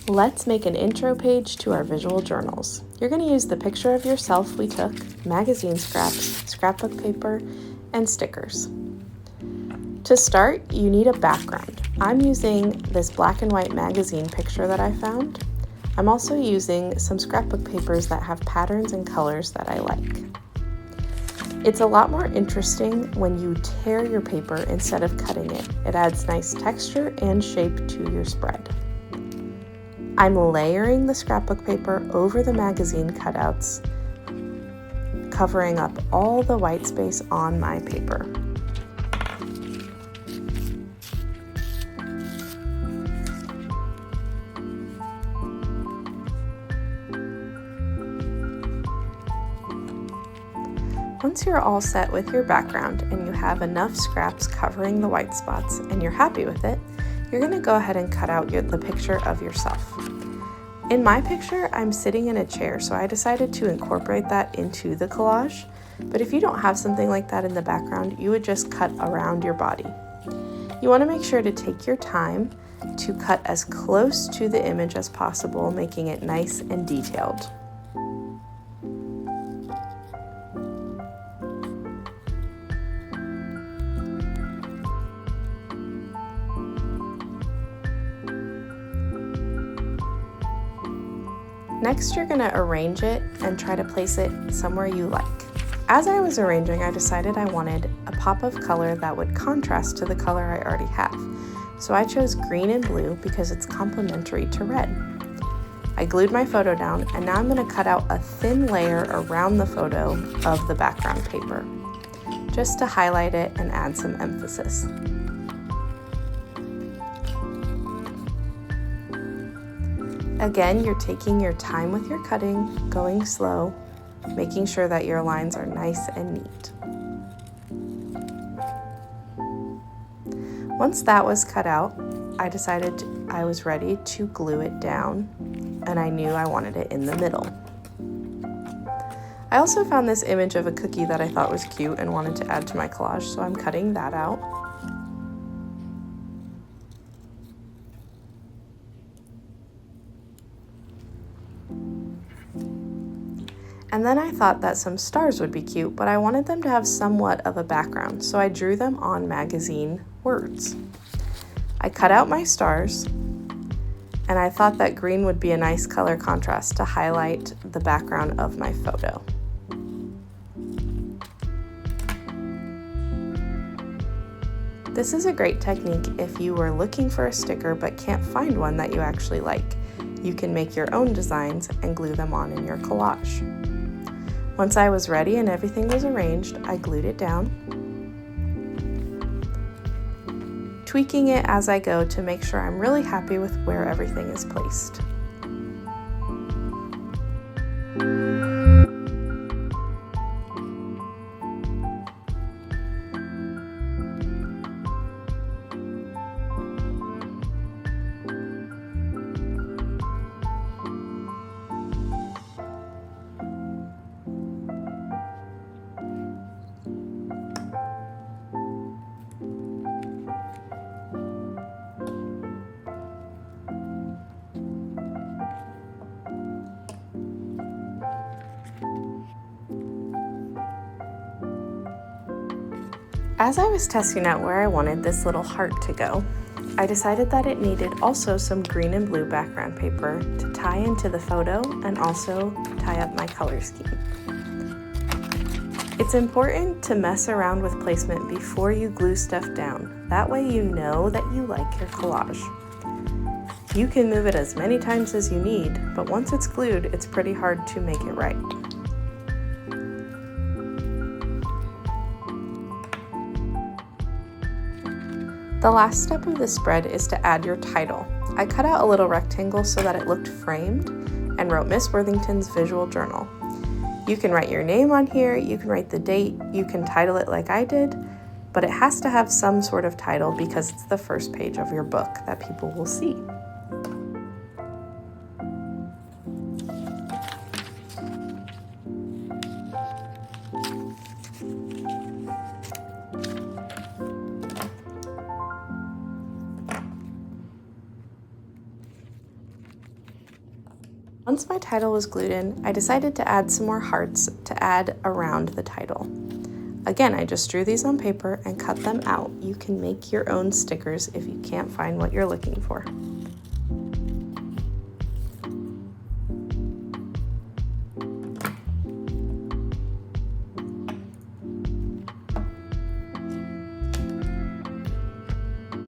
Let's make an intro page to our visual journals. You're going to use the picture of yourself we took, magazine scraps, scrapbook paper, and stickers. To start, you need a background. I'm using this black and white magazine picture that I found. I'm also using some scrapbook papers that have patterns and colors that I like. It's a lot more interesting when you tear your paper instead of cutting it. It adds nice texture and shape to your spread. I'm layering the scrapbook paper over the magazine cutouts, covering up all the white space on my paper. Once you're all set with your background and you have enough scraps covering the white spots and you're happy with it, you're going to go ahead and cut out the picture of yourself. In my picture, I'm sitting in a chair, so I decided to incorporate that into the collage. But if you don't have something like that in the background, you would just cut around your body. You want to make sure to take your time to cut as close to the image as possible, making it nice and detailed. Next, you're going to arrange it and try to place it somewhere you like. As I was arranging, I decided I wanted a pop of color that would contrast to the color I already have. So I chose green and blue because it's complementary to red. I glued my photo down, and now I'm going to cut out a thin layer around the photo of the background paper, just to highlight it and add some emphasis. Again, you're taking your time with your cutting, going slow, making sure that your lines are nice and neat. Once that was cut out, I decided I was ready to glue it down, and I knew I wanted it in the middle. I also found this image of a cookie that I thought was cute and wanted to add to my collage, so I'm cutting that out. And then I thought that some stars would be cute, but I wanted them to have somewhat of a background, so I drew them on magazine words. I cut out my stars, and I thought that green would be a nice color contrast to highlight the background of my photo. This is a great technique if you were looking for a sticker but can't find one that you actually like. You can make your own designs and glue them on in your collage. Once I was ready and everything was arranged, I glued it down, tweaking it as I go to make sure I'm really happy with where everything is placed. As I was testing out where I wanted this little heart to go, I decided that it needed also some green and blue background paper to tie into the photo and also tie up my color scheme. It's important to mess around with placement before you glue stuff down. That way you know that you like your collage. You can move it as many times as you need, but once it's glued, it's pretty hard to make it right. The last step of the spread is to add your title. I cut out a little rectangle so that it looked framed and wrote Miss Worthington's Visual Journal. You can write your name on here, you can write the date, you can title it like I did, but it has to have some sort of title because it's the first page of your book that people will see. Once my title was glued in, I decided to add some more hearts to add around the title. Again, I just drew these on paper and cut them out. You can make your own stickers if you can't find what you're looking for.